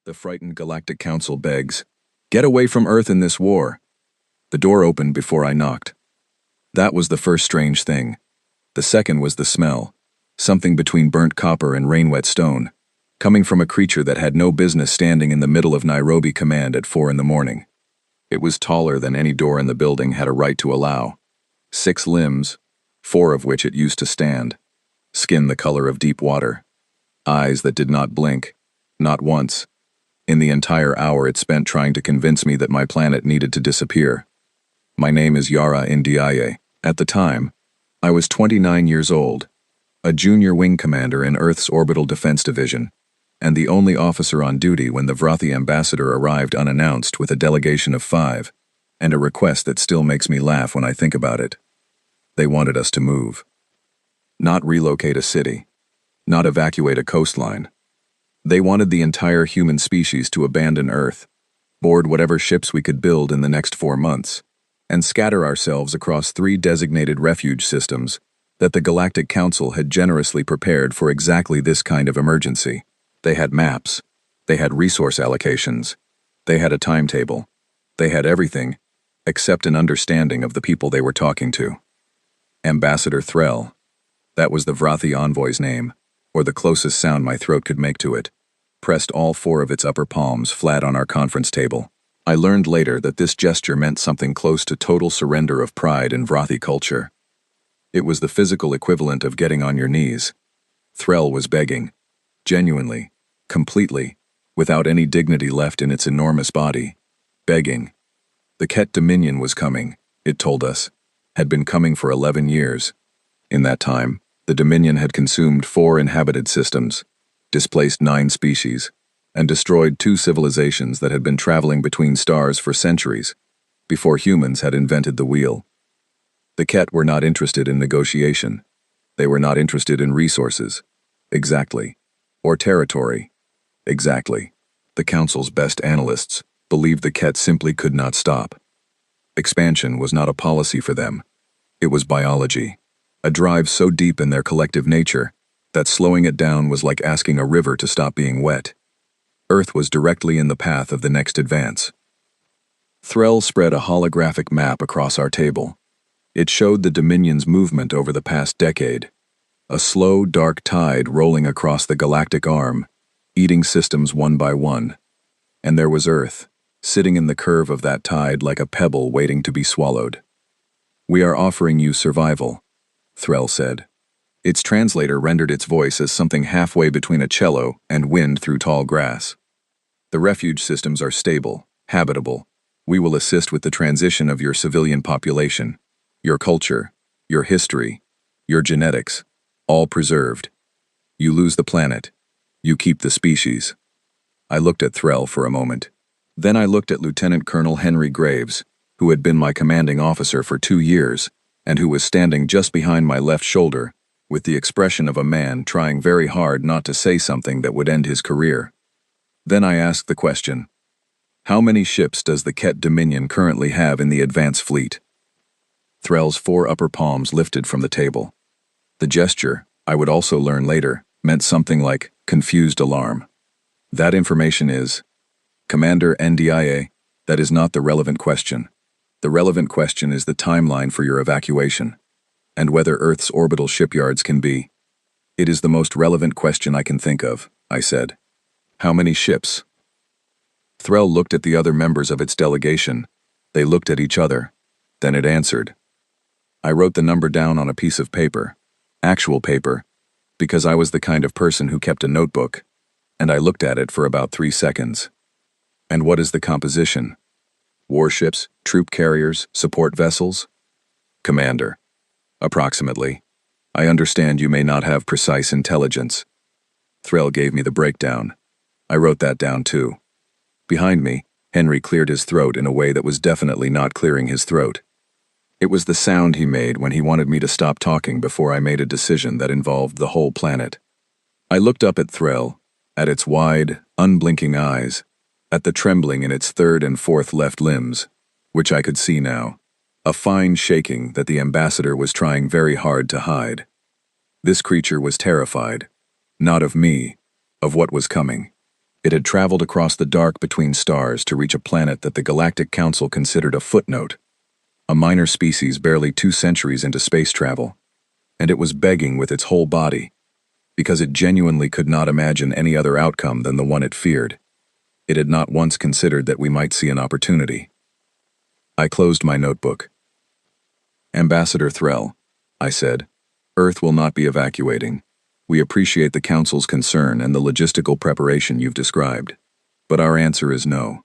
The frightened Galactic Council begs, "Get away from Earth in this war." The door opened before I knocked. That was the first strange thing. The second was the smell, something between burnt copper and rain-wet stone, coming from a creature that had no business standing in the middle of Nairobi Command at 4 in the morning. It was taller than any door in the building had a right to allow. 6 limbs, 4 of which it used to stand. Skin the color of deep water. Eyes that did not blink, not once, in the entire hour it spent trying to convince me that my planet needed to disappear. My name is Yara Ndiaye. At the time, I was 29 years old, a junior wing commander in Earth's Orbital Defense Division, and the only officer on duty when the Vrathi ambassador arrived unannounced with a delegation of 5, and a request that still makes me laugh when I think about it. They wanted us to move. Not relocate a city, not evacuate a coastline. They wanted the entire human species to abandon Earth, board whatever ships we could build in the next 4 months, and scatter ourselves across 3 designated refuge systems that the Galactic Council had generously prepared for exactly this kind of emergency. They had maps, they had resource allocations, they had a timetable, they had everything except an understanding of the people they were talking to. Ambassador Threll, that was the Vrathi envoy's name, or the closest sound my throat could make to it, pressed all 4 of its upper palms flat on our conference table. I learned later that this gesture meant something close to total surrender of pride in Vrathi culture. It was the physical equivalent of getting on your knees. Threll was begging, genuinely, completely, without any dignity left in its enormous body. Begging. The Ket Dominion was coming, it told us, had been coming for 11 years. In that time, the Dominion had consumed 4 inhabited systems, displaced 9 species, and destroyed 2 civilizations that had been traveling between stars for centuries, before humans had invented the wheel. The Ket were not interested in negotiation. They were not interested in resources. Exactly. Or territory. Exactly. The Council's best analysts believed the Ket simply could not stop. Expansion was not a policy for them. It was biology. A drive so deep in their collective nature that slowing it down was like asking a river to stop being wet. Earth was directly in the path of the next advance. Threll spread a holographic map across our table. It showed the Dominion's movement over the past decade. A slow, dark tide rolling across the galactic arm, eating systems one by one. And there was Earth, sitting in the curve of that tide like a pebble waiting to be swallowed. "We are offering you survival," Threll said. Its translator rendered its voice as something halfway between a cello and wind through tall grass. "The refuge systems are stable, habitable. We will assist with the transition of your civilian population, your culture, your history, your genetics, all preserved. You lose the planet. You keep the species." I looked at Threll for a moment. Then I looked at Lieutenant Colonel Henry Graves, who had been my commanding officer for 2 years, and who was standing just behind my left shoulder, with the expression of a man trying very hard not to say something that would end his career. Then I asked the question, "How many ships does the Ket Dominion currently have in the advance fleet?" Threll's 4 upper palms lifted from the table. The gesture, I would also learn later, meant something like confused alarm. "That information is, Commander Ndiaye, that is not the relevant question. The relevant question is the timeline for your evacuation, and whether Earth's orbital shipyards can be." "It is the most relevant question I can think of," I said. "How many ships?" Threll looked at the other members of its delegation. They looked at each other. Then it answered. I wrote the number down on a piece of paper, actual paper, because I was the kind of person who kept a notebook, and I looked at it for about 3 seconds. "And what is the composition? Warships, troop carriers, support vessels?" "Commander. Approximately. I understand you may not have precise intelligence." Threll gave me the breakdown. I wrote that down too. Behind me, Henry cleared his throat in a way that was definitely not clearing his throat. It was the sound he made when he wanted me to stop talking before I made a decision that involved the whole planet. I looked up at Threll, at its wide, unblinking eyes, at the trembling in its 3rd and 4th left limbs, which I could see now, a fine shaking that the ambassador was trying very hard to hide. This creature was terrified, not of me, of what was coming. It had traveled across the dark between stars to reach a planet that the Galactic Council considered a footnote, a minor species barely 2 centuries into space travel. And it was begging with its whole body, because it genuinely could not imagine any other outcome than the one it feared. It had not once considered that we might see an opportunity. I closed my notebook. "Ambassador Threll," I said, "Earth will not be evacuating. We appreciate the Council's concern and the logistical preparation you've described. But our answer is no.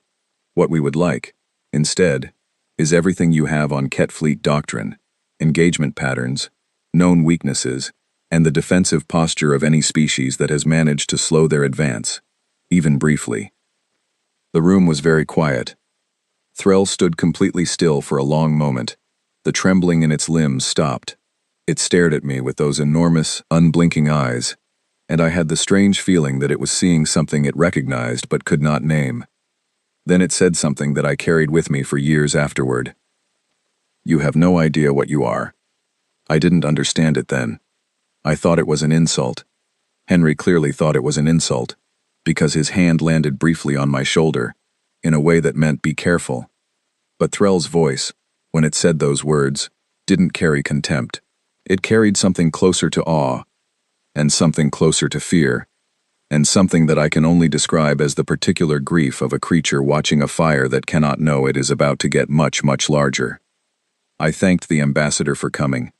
What we would like, instead, is everything you have on Ket Fleet doctrine, engagement patterns, known weaknesses, and the defensive posture of any species that has managed to slow their advance, even briefly." The room was very quiet. Threll stood completely still for a long moment. The trembling in its limbs stopped. It stared at me with those enormous, unblinking eyes, and I had the strange feeling that it was seeing something it recognized but could not name. Then it said something that I carried with me for years afterward. "You have no idea what you are." I didn't understand it then. I thought it was an insult. Henry clearly thought it was an insult, because his hand landed briefly on my shoulder, in a way that meant be careful. But Threll's voice, when it said those words, didn't carry contempt. It carried something closer to awe, and something closer to fear, and something that I can only describe as the particular grief of a creature watching a fire that cannot know it is about to get much, much larger. I thanked the ambassador for coming.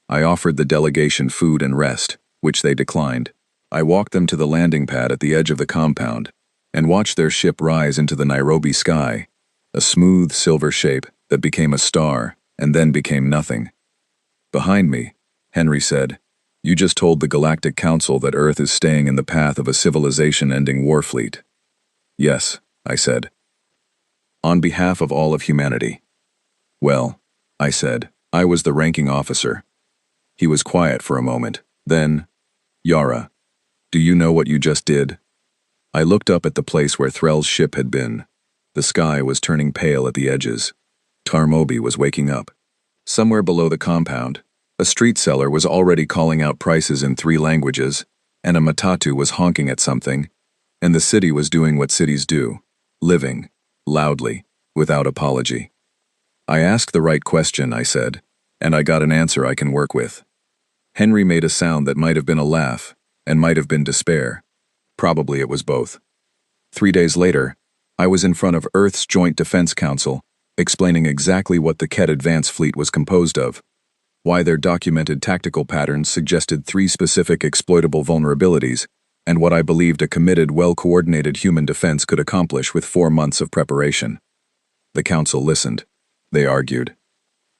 I offered the delegation food and rest, which they declined. I walked them to the landing pad at the edge of the compound, and watched their ship rise into the Nairobi sky, a smooth silver shape that became a star and then became nothing. Behind me, Henry said, "You just told the Galactic Council that Earth is staying in the path of a civilization-ending warfleet." "Yes," I said. "On behalf of all of humanity." "Well," I said, "I was the ranking officer." He was quiet for a moment. Then, "Yara, do you know what you just did?" I looked up at the place where Threll's ship had been. The sky was turning pale at the edges. Tarmobi was waking up. Somewhere below the compound, a street seller was already calling out prices in 3 languages, and a matatu was honking at something, and the city was doing what cities do, living, loudly, without apology. "I asked the right question," I said, "and I got an answer I can work with." Henry made a sound that might have been a laugh, and might have been despair. Probably it was both. 3 days later, I was in front of Earth's Joint Defense Council, explaining exactly what the Ket Advance Fleet was composed of, why their documented tactical patterns suggested 3 specific exploitable vulnerabilities, and what I believed a committed, well-coordinated human defense could accomplish with 4 months of preparation. The council listened. They argued.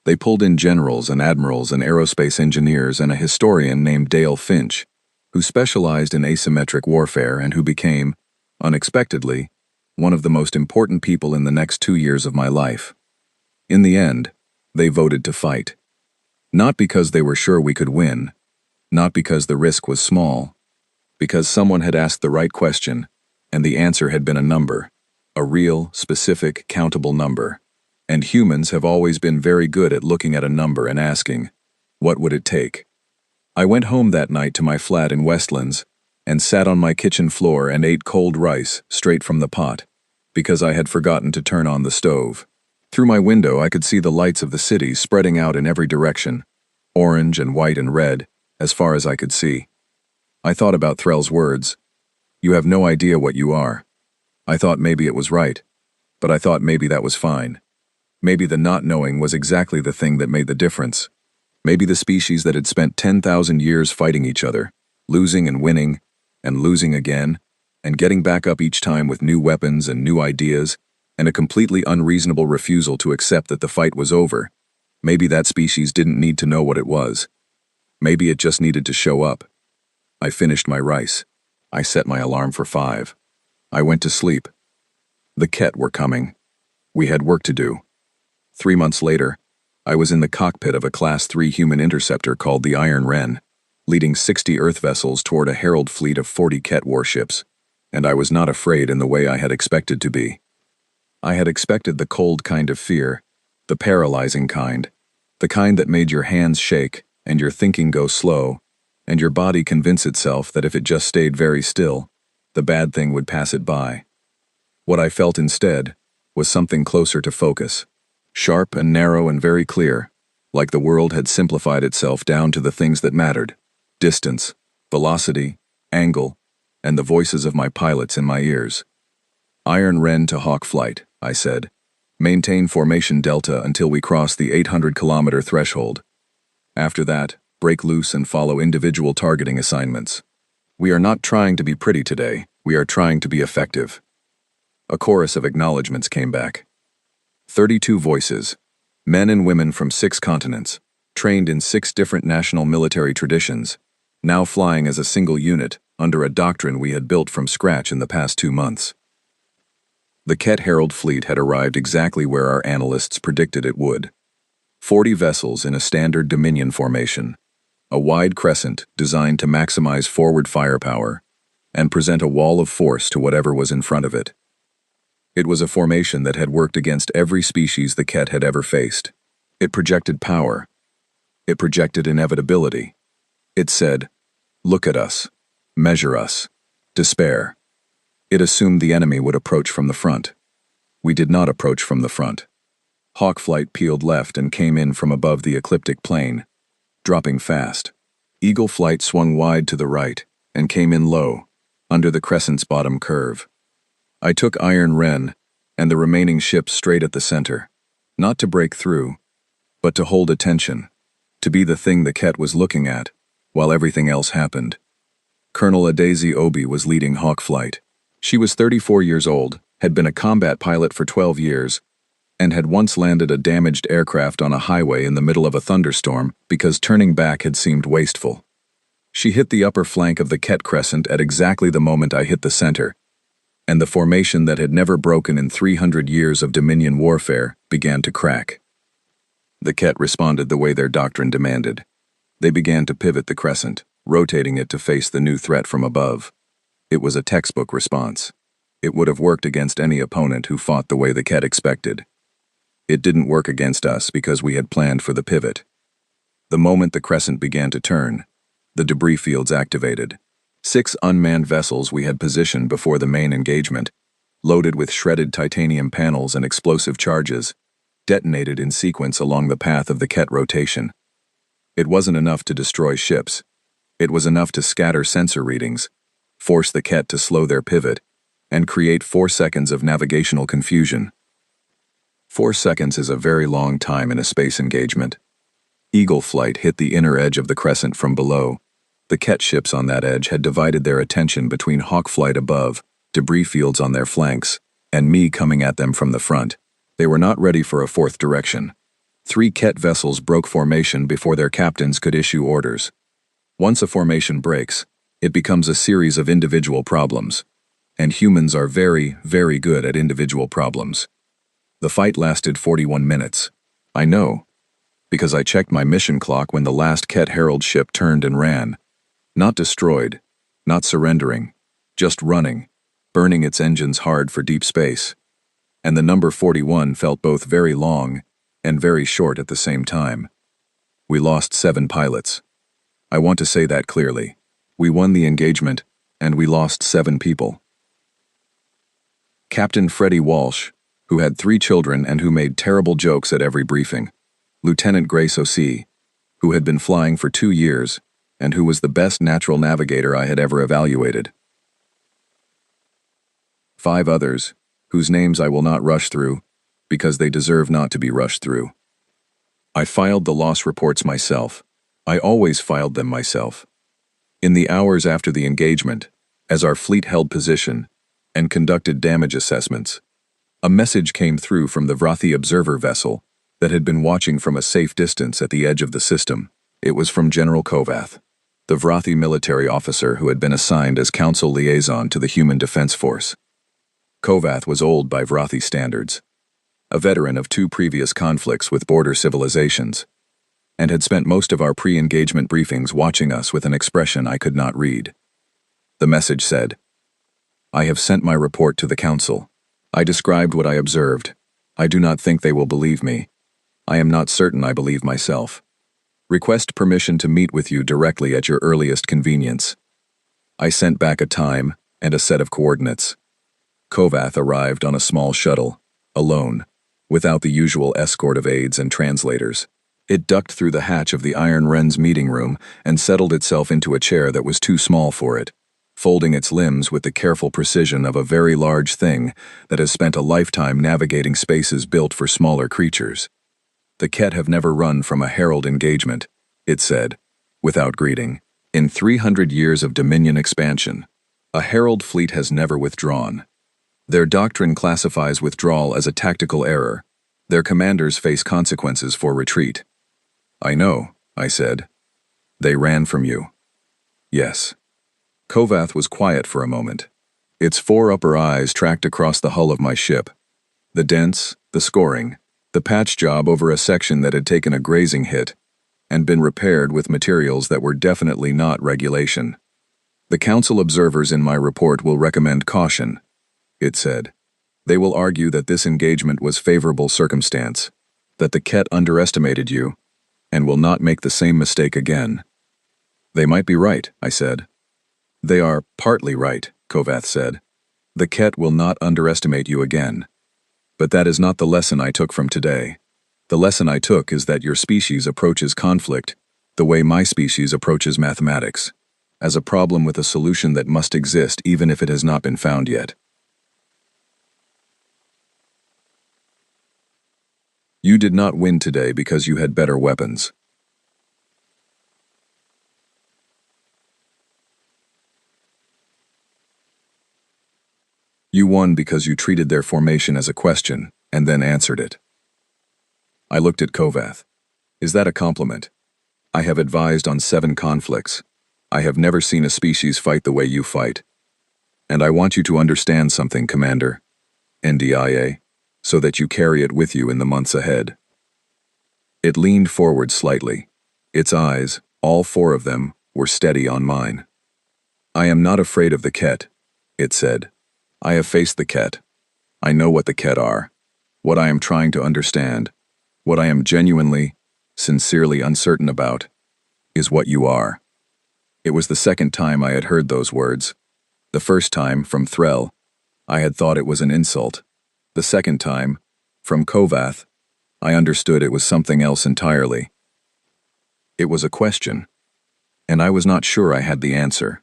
They pulled in generals and admirals and aerospace engineers and a historian named Dale Finch, who specialized in asymmetric warfare and who became, unexpectedly, one of the most important people in the next 2 years of my life. In the end, they voted to fight. Not because they were sure we could win, not because the risk was small, because someone had asked the right question, and the answer had been a number, a real, specific, countable number. And humans have always been very good at looking at a number and asking, what would it take? I went home that night to my flat in Westlands and sat on my kitchen floor and ate cold rice straight from the pot, because I had forgotten to turn on the stove. Through my window I could see the lights of the city spreading out in every direction, orange and white and red, as far as I could see. I thought about Threll's words. "You have no idea what you are." I thought maybe it was right, but I thought maybe that was fine. Maybe the not knowing was exactly the thing that made the difference. Maybe the species that had spent 10,000 years fighting each other, losing and winning, and losing again, and getting back up each time with new weapons and new ideas, and a completely unreasonable refusal to accept that the fight was over. Maybe that species didn't need to know what it was. Maybe it just needed to show up. I finished my rice. I set my alarm for 5. I went to sleep. The Ket were coming. We had work to do. 3 months later, I was in the cockpit of a Class 3 human interceptor called the Iron Wren, leading 60 Earth vessels toward a herald fleet of 40 Ket warships, and I was not afraid in the way I had expected to be. I had expected the cold kind of fear, the paralyzing kind, the kind that made your hands shake and your thinking go slow, and your body convince itself that if it just stayed very still, the bad thing would pass it by. What I felt instead was something closer to focus. Sharp and narrow and very clear, like the world had simplified itself down to the things that mattered: distance, velocity, angle, and the voices of my pilots in my ears. Iron Wren to Hawk Flight, I said. Maintain formation delta until we cross the 800-kilometer threshold. After that, break loose and follow individual targeting assignments. We are not trying to be pretty today, we are trying to be effective. A chorus of acknowledgments came back. 32 voices, men and women from 6 continents, trained in 6 different national military traditions, now flying as a single unit under a doctrine we had built from scratch in the past 2 months. The Ket Herald fleet had arrived exactly where our analysts predicted it would. 40 vessels in a standard Dominion formation, a wide crescent designed to maximize forward firepower and present a wall of force to whatever was in front of it. It was a formation that had worked against every species the Ket had ever faced. It projected power. It projected inevitability. It said, "Look at us. Measure us. Despair." It assumed the enemy would approach from the front. We did not approach from the front. Hawk Flight peeled left and came in from above the ecliptic plane, dropping fast. Eagle Flight swung wide to the right and came in low, under the crescent's bottom curve. I took Iron Wren and the remaining ships straight at the center, not to break through, but to hold attention, to be the thing the Ket was looking at, while everything else happened. Colonel Adazi Obi was leading Hawk Flight. She was 34 years old, had been a combat pilot for 12 years, and had once landed a damaged aircraft on a highway in the middle of a thunderstorm because turning back had seemed wasteful. She hit the upper flank of the Ket Crescent at exactly the moment I hit the center, and the formation that had never broken in 300 years of Dominion warfare began to crack. The Ket responded the way their doctrine demanded. They began to pivot the crescent, rotating it to face the new threat from above. It was a textbook response. It would have worked against any opponent who fought the way the Ket expected. It didn't work against us because we had planned for the pivot. The moment the crescent began to turn, the debris fields activated. 6 unmanned vessels we had positioned before the main engagement, loaded with shredded titanium panels and explosive charges, detonated in sequence along the path of the Ket rotation. It wasn't enough to destroy ships. It was enough to scatter sensor readings, force the Ket to slow their pivot, and create 4 seconds of navigational confusion. 4 seconds is a very long time in a space engagement. Eagle Flight hit the inner edge of the crescent from below. The Ket ships on that edge had divided their attention between Hawk Flight above, debris fields on their flanks, and me coming at them from the front. They were not ready for a fourth direction. 3 Ket vessels broke formation before their captains could issue orders. Once a formation breaks, it becomes a series of individual problems, and humans are very, very good at individual problems. The fight lasted 41 minutes. I know, because I checked my mission clock when the last Ket Herald ship turned and ran. Not destroyed, not surrendering, just running, burning its engines hard for deep space. And the number 41 felt both very long and very short at the same time. We lost 7 pilots. I want to say that clearly. We won the engagement, and we lost 7 people. Captain Freddie Walsh, who had 3 children and who made terrible jokes at every briefing. Lieutenant Grace O.C., who had been flying for 2 years, and who was the best natural navigator I had ever evaluated. 5 others, whose names I will not rush through, because they deserve not to be rushed through. I filed the loss reports myself. I always filed them myself. In the hours after the engagement, as our fleet held position and conducted damage assessments, a message came through from the Vrathi observer vessel that had been watching from a safe distance at the edge of the system. It was from General Kovath, the Vrathi military officer who had been assigned as council liaison to the Human Defense Force. Kovath was old by Vrathi standards, a veteran of 2 previous conflicts with border civilizations, and had spent most of our pre-engagement briefings watching us with an expression I could not read. The message said, "I have sent my report to the council. I described what I observed. I do not think they will believe me. I am not certain I believe myself. Request permission to meet with you directly at your earliest convenience." I sent back a time and a set of coordinates. Kovath arrived on a small shuttle, alone, without the usual escort of aides and translators. It ducked through the hatch of the Iron Wren's meeting room and settled itself into a chair that was too small for it, folding its limbs with the careful precision of a very large thing that has spent a lifetime navigating spaces built for smaller creatures. "The Ket have never run from a herald engagement," it said, without greeting. "In 300 years of Dominion expansion, a herald fleet has never withdrawn. Their doctrine classifies withdrawal as a tactical error. Their commanders face consequences for retreat." "I know," I said. "They ran from you." "Yes." Kovath was quiet for a moment. Its 4 upper eyes tracked across the hull of my ship. The dents, the scoring, the patch job over a section that had taken a grazing hit and been repaired with materials that were definitely not regulation. "The Council observers in my report will recommend caution," it said. "They will argue that this engagement was favorable circumstance, that the Ket underestimated you, and will not make the same mistake again." "They might be right," I said. "They are partly right," Kovath said. "The Ket will not underestimate you again. But that is not the lesson I took from today. The lesson I took is that your species approaches conflict the way my species approaches mathematics, as a problem with a solution that must exist even if it has not been found yet." "You did not win today because you had better weapons." "You won because you treated their formation as a question and then answered it." I looked at Kovath. "Is that a compliment? I have advised on 7 conflicts. I have never seen a species fight the way you fight. And I want you to understand something, Commander, NDIA, so that you carry it with you in the months ahead." It leaned forward slightly. Its eyes, all 4 of them, were steady on mine. "I am not afraid of the Ket," it said. "I have faced the Ket. I know what the Ket are. What I am trying to understand, what I am genuinely, sincerely uncertain about, is what you are." It was the second time I had heard those words. The first time, from Threll, I had thought it was an insult. The second time, from Kovath, I understood it was something else entirely. It was a question, and I was not sure I had the answer.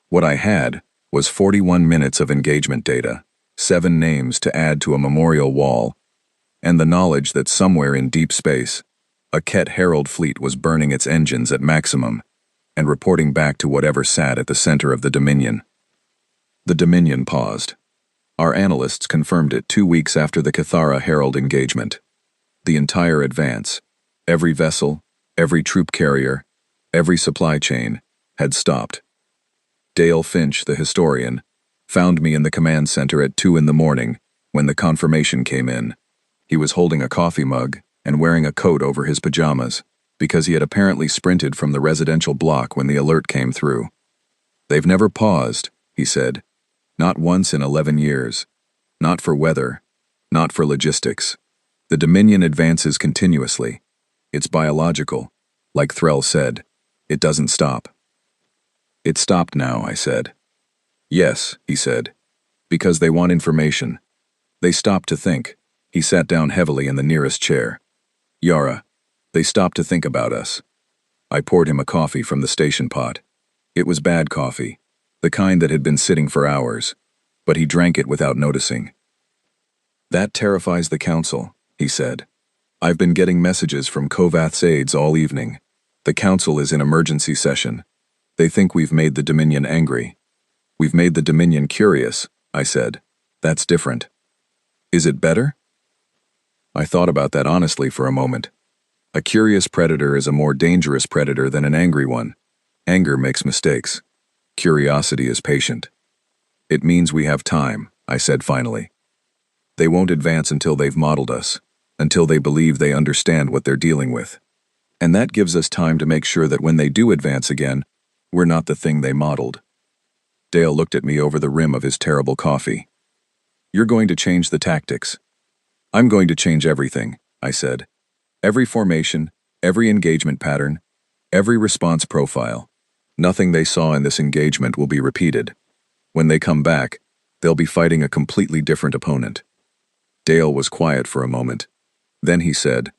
What I had was 41 minutes of engagement data, 7 names to add to a memorial wall, and the knowledge that somewhere in deep space, a Ket Herald fleet was burning its engines at maximum and reporting back to whatever sat at the center of the Dominion. The Dominion paused. Our analysts confirmed it 2 weeks after the Cathara Herald engagement. The entire advance, every vessel, every troop carrier, every supply chain, had stopped. Dale Finch, the historian, found me in the command center at 2 in the morning when the confirmation came in. He was holding a coffee mug and wearing a coat over his pajamas because he had apparently sprinted from the residential block when the alert came through. "They've never paused," he said. "Not once in 11 years. Not for weather. Not for logistics. The Dominion advances continuously. It's biological. Like Threll said, it doesn't stop." "It stopped now," I said. "Yes," he said, "because they want information. They stopped to think." He sat down heavily in the nearest chair. "Yara, they stopped to think about us." I poured him a coffee from the station pot. It was bad coffee, the kind that had been sitting for hours, but he drank it without noticing. "That terrifies the Council," he said. "I've been getting messages from Kovath's aides all evening. The Council is in emergency session. They think we've made the Dominion angry." "We've made the Dominion curious," I said. "That's different." "Is it better?" I thought about that honestly for a moment. A curious predator is a more dangerous predator than an angry one. Anger makes mistakes. Curiosity is patient. "It means we have time," I said finally. "They won't advance until they've modeled us, until they believe they understand what they're dealing with. And that gives us time to make sure that when they do advance again, we're not the thing they modeled." Dale looked at me over the rim of his terrible coffee. "You're going to change the tactics." "I'm going to change everything," I said. "Every formation, every engagement pattern, every response profile. Nothing they saw in this engagement will be repeated." When they come back, they'll be fighting a completely different opponent. Dale was quiet for a moment. Then he said,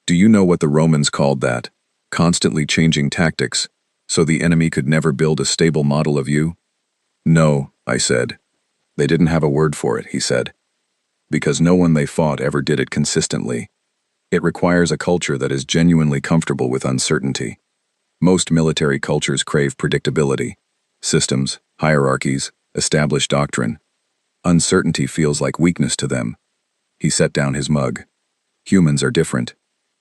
"Do you know what the Romans called that? Constantly changing tactics, so the enemy could never build a stable model of you?" "No," I said. "They didn't have a word for it," he said. "Because no one they fought ever did it consistently. It requires a culture that is genuinely comfortable with uncertainty. Most military cultures crave predictability. Systems, hierarchies, established doctrine. Uncertainty feels like weakness to them." He set down his mug. "Humans are different.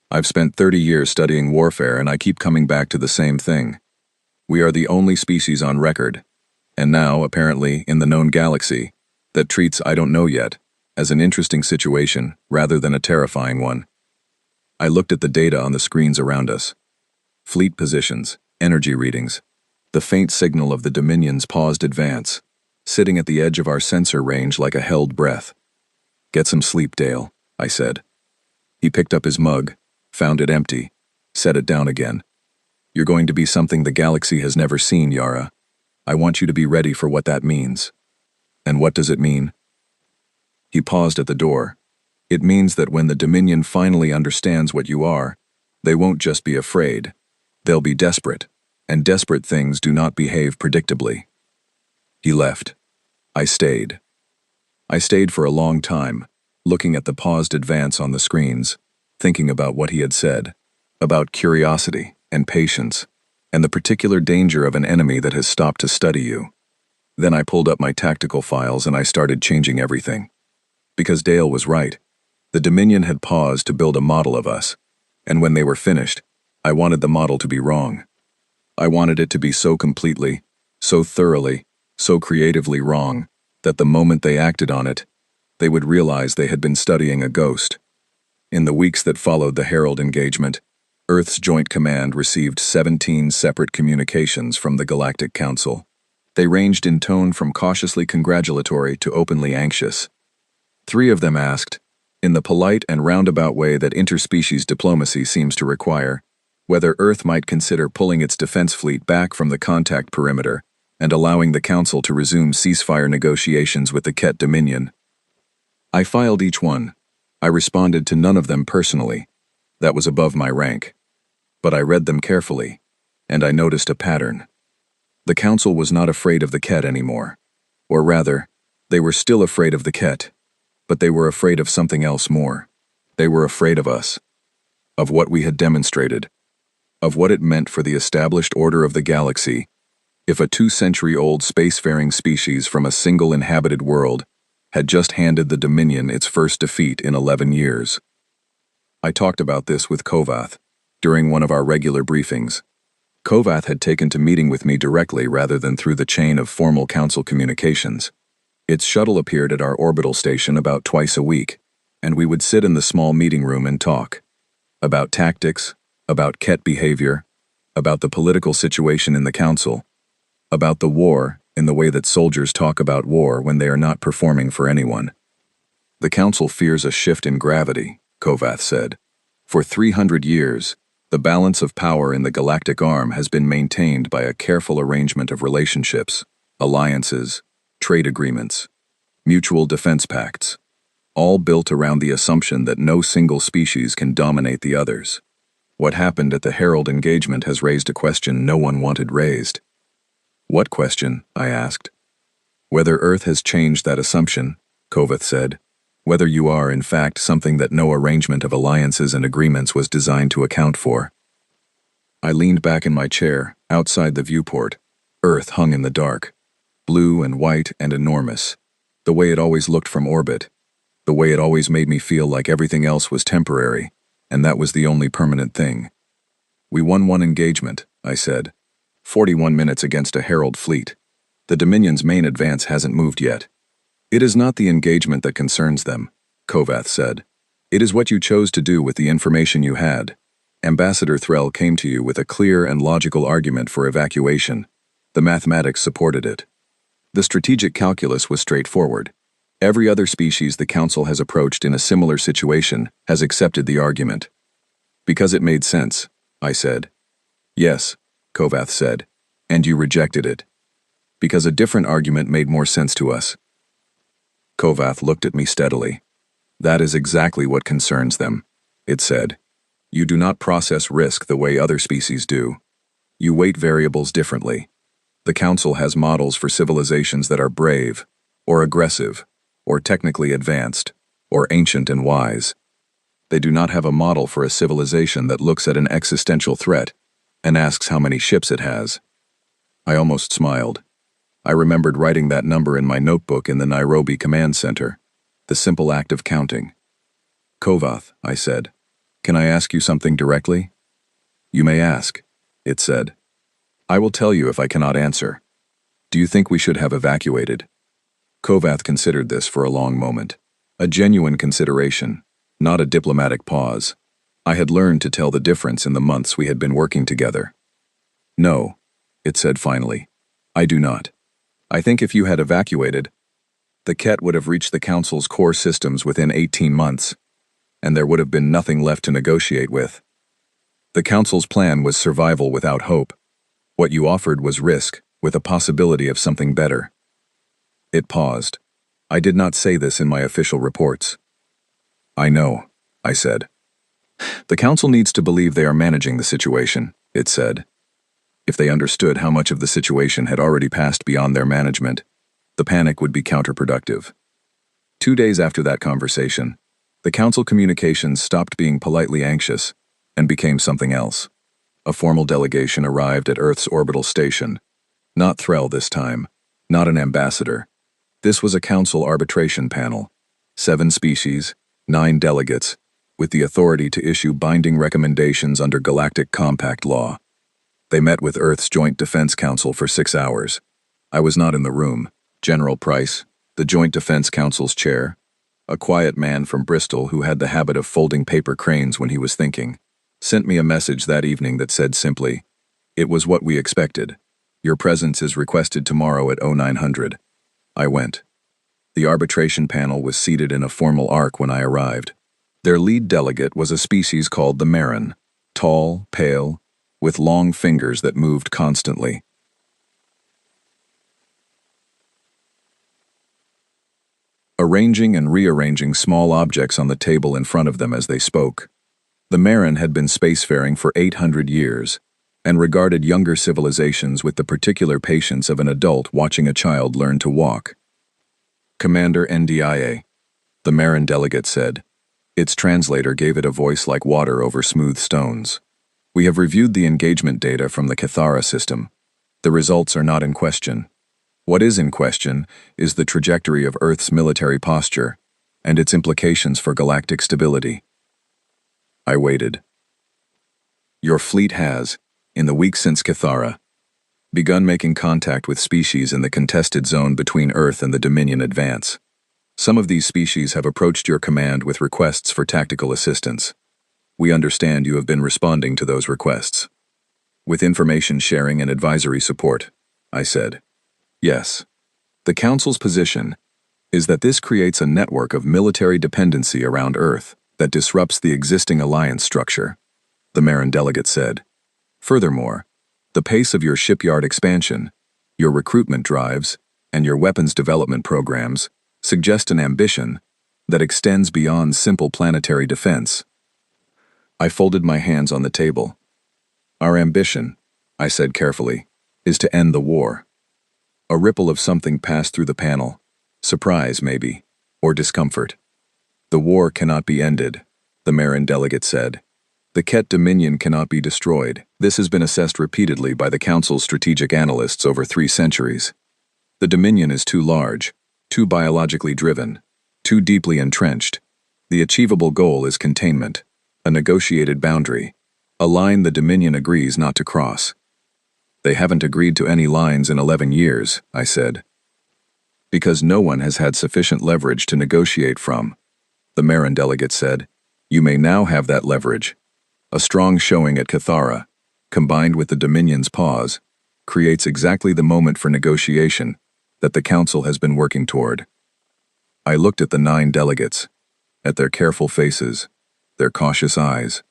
I've spent 30 years studying warfare and I keep coming back to the same thing. We are the only species on record, and now, apparently, in the known galaxy, that treats I don't know yet as an interesting situation rather than a terrifying one." I looked at the data on the screens around us. Fleet positions, energy readings, the faint signal of the Dominion's paused advance, sitting at the edge of our sensor range like a held breath. "Get some sleep, Dale," I said. He picked up his mug, found it empty, set it down again. "You're going to be something the galaxy has never seen, Yara. I want you to be ready for what that means." "And what does it mean?" He paused at the door. "It means that when the Dominion finally understands what you are, they won't just be afraid. They'll be desperate, and desperate things do not behave predictably." He left. I stayed. I stayed for a long time, looking at the paused advance on the screens, thinking about what he had said, about curiosity and patience, and the particular danger of an enemy that has stopped to study you. Then I pulled up my tactical files and I started changing everything. Because Dale was right. The Dominion had paused to build a model of us, and when they were finished, I wanted the model to be wrong. I wanted it to be so completely, so thoroughly, so creatively wrong, that the moment they acted on it, they would realize they had been studying a ghost. In the weeks that followed the Herald engagement, Earth's Joint Command received 17 separate communications from the Galactic Council. They ranged in tone from cautiously congratulatory to openly anxious. 3 of them asked, in the polite and roundabout way that interspecies diplomacy seems to require, whether Earth might consider pulling its defense fleet back from the contact perimeter and allowing the Council to resume ceasefire negotiations with the Ket Dominion. I filed each one. I responded to none of them personally. That was above my rank. But I read them carefully, and I noticed a pattern. The Council was not afraid of the Ket anymore. Or rather, they were still afraid of the Ket, but they were afraid of something else more. They were afraid of us. Of what we had demonstrated. Of what it meant for the established order of the galaxy if a 2-century-old spacefaring species from a single inhabited world had just handed the Dominion its first defeat in 11 years. I talked about this with Kovath during one of our regular briefings. Kovath had taken to meeting with me directly rather than through the chain of formal council communications. Its shuttle appeared at our orbital station about twice a week, and we would sit in the small meeting room and talk. About tactics, about Ket behavior, about the political situation in the council, about the war in the way that soldiers talk about war when they are not performing for anyone. "The council fears a shift in gravity," Kovath said. "For 300 years, the balance of power in the galactic arm has been maintained by a careful arrangement of relationships, alliances, trade agreements, mutual defense pacts, all built around the assumption that no single species can dominate the others. What happened at the Herald engagement has raised a question no one wanted raised." "What question?" I asked. "Whether Earth has changed that assumption," Kovath said. "Whether you are, in fact, something that no arrangement of alliances and agreements was designed to account for." I leaned back in my chair, outside the viewport. Earth hung in the dark, blue and white and enormous, the way it always looked from orbit, the way it always made me feel like everything else was temporary, and that was the only permanent thing. "We won one engagement," I said. 41 minutes against a Herald fleet. The Dominion's main advance hasn't moved yet. "It is not the engagement that concerns them," Kovath said. "It is what you chose to do with the information you had. Ambassador Threll came to you with a clear and logical argument for evacuation. The mathematics supported it. The strategic calculus was straightforward. Every other species the Council has approached in a similar situation has accepted the argument." "Because it made sense," I said. "Yes," Kovath said, "and you rejected it." because a different argument made more sense to us. Kovath looked at me steadily. That is exactly what concerns them, it said. You do not process risk the way other species do. You weight variables differently. The Council has models for civilizations that are brave, or aggressive, or technically advanced, or ancient and wise. They do not have a model for a civilization that looks at an existential threat and asks how many ships it has. I almost smiled. I remembered writing that number in my notebook in the Nairobi Command Center, the simple act of counting. Kovath, I said, can I ask you something directly? You may ask, it said. I will tell you if I cannot answer. Do you think we should have evacuated? Kovath considered this for a long moment. A genuine consideration, not a diplomatic pause. I had learned to tell the difference in the months we had been working together. No, it said finally. I do not. I think if you had evacuated, the Ket would have reached the Council's core systems within 18 months, and there would have been nothing left to negotiate with. The Council's plan was survival without hope. What you offered was risk, with a possibility of something better. It paused. I did not say this in my official reports. I know, I said. The Council needs to believe they are managing the situation, it said. If they understood how much of the situation had already passed beyond their management, the panic would be counterproductive. 2 days after that conversation, the Council communications stopped being politely anxious and became something else. A formal delegation arrived at Earth's orbital station. Not Threll this time, not an ambassador. This was a Council arbitration panel. 7 species, 9 delegates, with the authority to issue binding recommendations under Galactic Compact law. They met with Earth's Joint Defense Council for 6 hours. I was not in the room. General Price, the Joint Defense Council's chair, a quiet man from Bristol who had the habit of folding paper cranes when he was thinking, sent me a message that evening that said simply, "It was what we expected. Your presence is requested tomorrow at 0900. I went. The arbitration panel was seated in a formal arc when I arrived. Their lead delegate was a species called the Marin, tall, pale, with long fingers that moved constantly. Arranging and rearranging small objects on the table in front of them as they spoke. The Marin had been spacefaring for 800 years and regarded younger civilizations with the particular patience of an adult watching a child learn to walk. Commander NDIA, the Marin delegate said. Its translator gave it a voice like water over smooth stones. We have reviewed the engagement data from the Cathara system. The results are not in question. What is in question is the trajectory of Earth's military posture and its implications for galactic stability. I waited. Your fleet has, in the weeks since Cathara, begun making contact with species in the contested zone between Earth and the Dominion Advance. Some of these species have approached your command with requests for tactical assistance. We understand you have been responding to those requests. With information sharing and advisory support, I said. Yes. The Council's position is that this creates a network of military dependency around Earth that disrupts the existing alliance structure, the Marin delegate said. Furthermore, the pace of your shipyard expansion, your recruitment drives, and your weapons development programs suggest an ambition that extends beyond simple planetary defense. I folded my hands on the table. Our ambition, I said carefully, is to end the war. A ripple of something passed through the panel, surprise maybe, or discomfort. The war cannot be ended, the Marin delegate said. The Ket Dominion cannot be destroyed. This has been assessed repeatedly by the Council's strategic analysts over 3 centuries. The Dominion is too large, too biologically driven, too deeply entrenched. The achievable goal is containment, a negotiated boundary, a line the Dominion agrees not to cross. They haven't agreed to any lines in 11 years, I said. Because no one has had sufficient leverage to negotiate from, the Marin delegate said. You may now have that leverage. A strong showing at Cathara, combined with the Dominion's pause, creates exactly the moment for negotiation that the Council has been working toward. I looked at the 9 delegates, at their careful faces, their cautious eyes.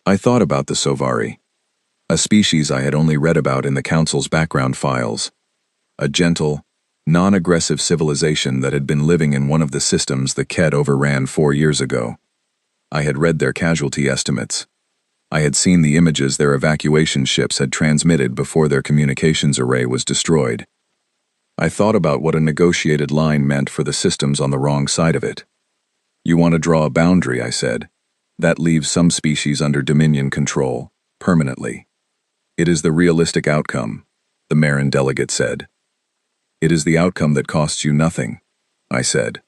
I thought about the Sovari, a species I had only read about in the Council's background files. A gentle, non-aggressive civilization that had been living in one of the systems the Ket overran 4 years ago. I had read their casualty estimates. I had seen the images their evacuation ships had transmitted before their communications array was destroyed. I thought about what a negotiated line meant for the systems on the wrong side of it. You want to draw a boundary, I said. That leaves some species under Dominion control, permanently. It is the realistic outcome, the Marin delegate said. It is the outcome that costs you nothing, I said,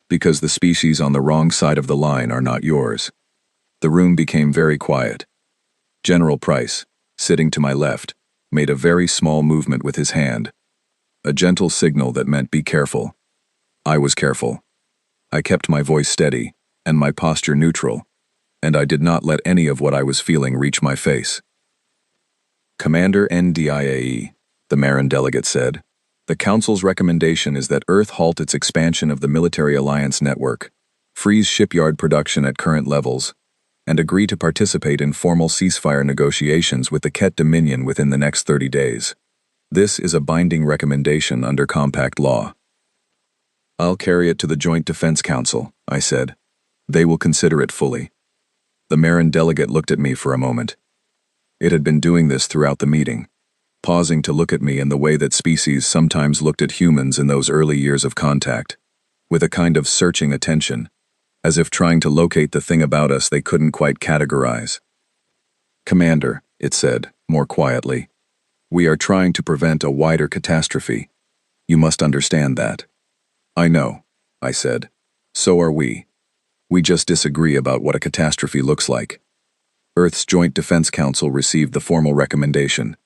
because the species on the wrong side of the line are not yours. The room became very quiet. General Price, sitting to my left, made a very small movement with his hand, a gentle signal that meant be careful. I was careful. I kept my voice steady and my posture neutral, and I did not let any of what I was feeling reach my face. Commander NDIAE, the Marin delegate said, the Council's recommendation is that Earth halt its expansion of the military alliance network, freeze shipyard production at current levels, and agree to participate in formal ceasefire negotiations with the Ket Dominion within the next 30 days. This is a binding recommendation under compact law. I'll carry it to the Joint Defense Council, I said. They will consider it fully. The Marin delegate looked at me for a moment. It had been doing this throughout the meeting, pausing to look at me in the way that species sometimes looked at humans in those early years of contact, with a kind of searching attention, as if trying to locate the thing about us they couldn't quite categorize. Commander, it said, more quietly, we are trying to prevent a wider catastrophe. You must understand that. I know, I said. So are we. We just disagree about what a catastrophe looks like. Earth's Joint Defense Council received the formal recommendation.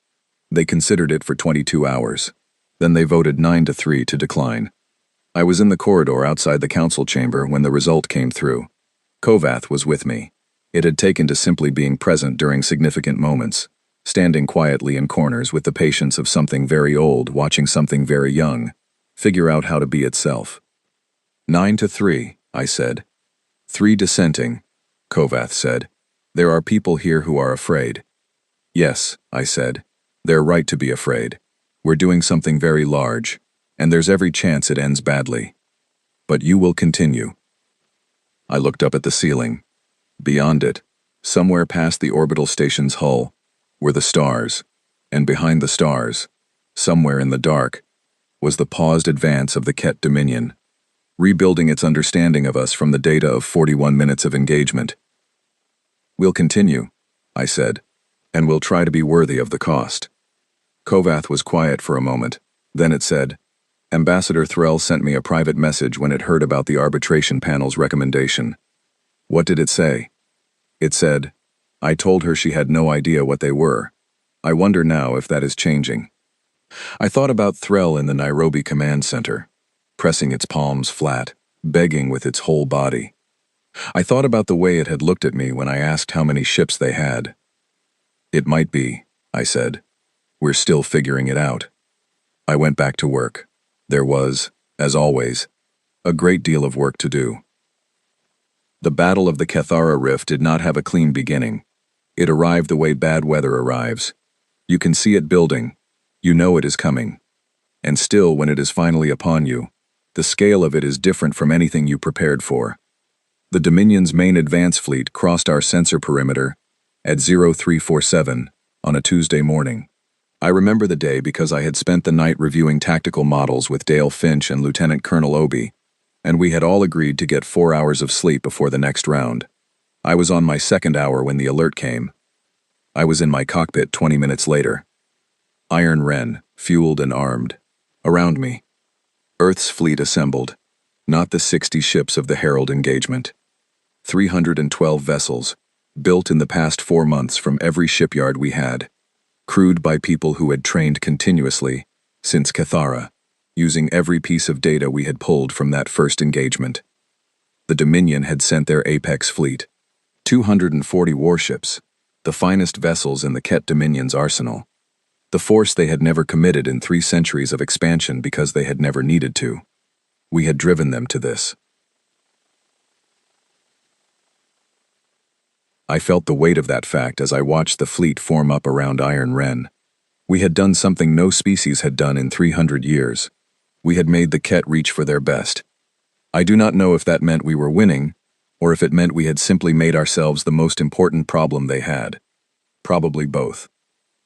They considered it for 22 hours. Then they voted 9-3 to decline. I was in the corridor outside the council chamber when the result came through. Kovath was with me. It had taken to simply being present during significant moments, standing quietly in corners with the patience of something very old watching something very young figure out how to be itself. 9-3, I said. 3 dissenting, Kovath said. There are people here who are afraid. Yes, I said. They're right to be afraid. We're doing something very large, and there's every chance it ends badly. But you will continue. I looked up at the ceiling. Beyond it, somewhere past the orbital station's hull, were the stars, and behind the stars, somewhere in the dark, was the paused advance of the Ket Dominion, rebuilding its understanding of us from the data of 41 minutes of engagement. We'll continue, I said, and we'll try to be worthy of the cost. Kovath was quiet for a moment. Then it said, Ambassador Threll sent me a private message when it heard about the arbitration panel's recommendation. What did it say? It said, I told her she had no idea what they were. I wonder now if that is changing. I thought about Threll in the Nairobi Command Center, pressing its palms flat, begging with its whole body. I thought about the way it had looked at me when I asked how many ships they had. It might be, I said. We're still figuring it out. I went back to work. There was, as always, a great deal of work to do. The Battle of the Kethara Rift did not have a clean beginning. It arrived the way bad weather arrives. You can see it building. You know it is coming. And still, when it is finally upon you, the scale of it is different from anything you prepared for. The Dominion's main advance fleet crossed our sensor perimeter at 0347 on a Tuesday morning. I remember the day because I had spent the night reviewing tactical models with Dale Finch and Lieutenant Colonel Obi, and we had all agreed to get 4 hours of sleep before the next round. I was on my second hour when the alert came. I was in my cockpit 20 minutes later. Iron Wren, fueled and armed. Around me. Earth's fleet assembled. Not the 60 ships of the Herald engagement. 312 vessels, built in the past 4 months from every shipyard we had. Crewed by people who had trained continuously, since Kethara, using every piece of data we had pulled from that first engagement. The Dominion had sent their apex fleet, 240 warships, the finest vessels in the Ket Dominion's arsenal. The force they had never committed in 3 centuries of expansion because they had never needed to. We had driven them to this. I felt the weight of that fact as I watched the fleet form up around Iron Wren. We had done something no species had done in 300 years. We had made the Ket reach for their best. I do not know if that meant we were winning, or if it meant we had simply made ourselves the most important problem they had. Probably both.